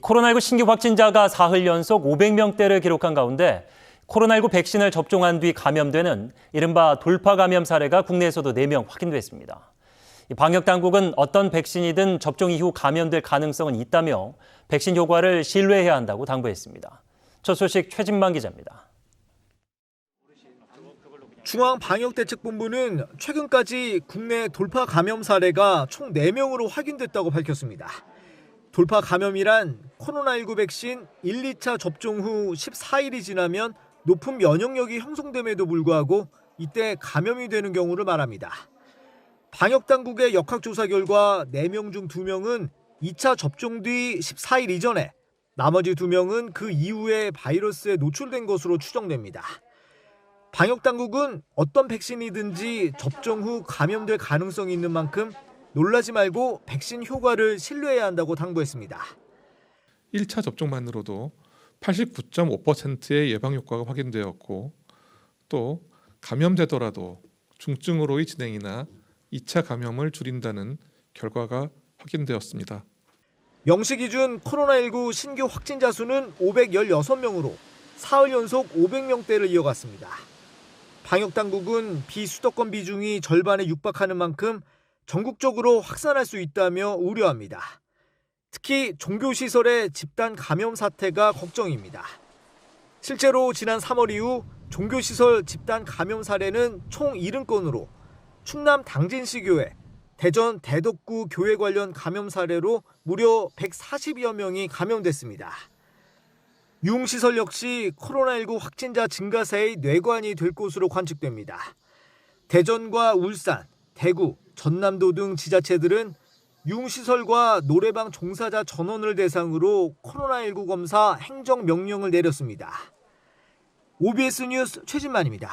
코로나19 신규 확진자가 사흘 연속 500명대를 기록한 가운데 코로나19 백신을 접종한 뒤 감염되는 이른바 돌파 감염 사례가 국내에서도 4명 확인됐습니다. 방역당국은 어떤 백신이든 접종 이후 감염될 가능성은 있다며 백신 효과를 신뢰해야 한다고 당부했습니다. 첫 소식 최진만 기자입니다. 중앙방역대책본부는 최근까지 국내 돌파 감염 사례가 총 4명으로 확인됐다고 밝혔습니다. 돌파 감염이란 코로나19 백신 1, 2차 접종 후 14일이 지나면 높은 면역력이 형성됨에도 불구하고 이때 감염이 되는 경우를 말합니다. 방역당국의 역학조사 결과 4명 중 2명은 2차 접종 뒤 14일 이전에, 나머지 2명은 그 이후에 바이러스에 노출된 것으로 추정됩니다. 방역당국은 어떤 백신이든지 접종 후 감염될 가능성이 있는 만큼 놀라지 말고 백신 효과를 신뢰해야 한다고 당부했습니다. 1차 접종만으로도 89.5%의 예방 효과가 확인되었고, 또 감염되더라도 중증으로의 진행이나 2차 감염을 줄인다는 결과가 확인되었습니다. 0시 기준 코로나19 신규 확진자 수는 516명으로 사흘 연속 500명대를 이어갔습니다. 방역당국은 비수도권 비중이 절반에 육박하는 만큼 전국적으로 확산할 수 있다며 우려합니다. 특히 종교시설의 집단 감염 사태가 걱정입니다. 실제로 지난 3월 이후 종교시설 집단 감염 사례는 총 70건으로 충남 당진시 교회, 대전 대덕구 교회 관련 감염 사례로 무려 140여 명이 감염됐습니다. 유흥시설 역시 코로나19 확진자 증가세의 뇌관이 될 것으로 관측됩니다. 대전과 울산, 대구, 전남도 등 지자체들은 유흥시설과 노래방 종사자 전원을 대상으로 코로나19 검사 행정명령을 내렸습니다. OBS 뉴스 최진만입니다.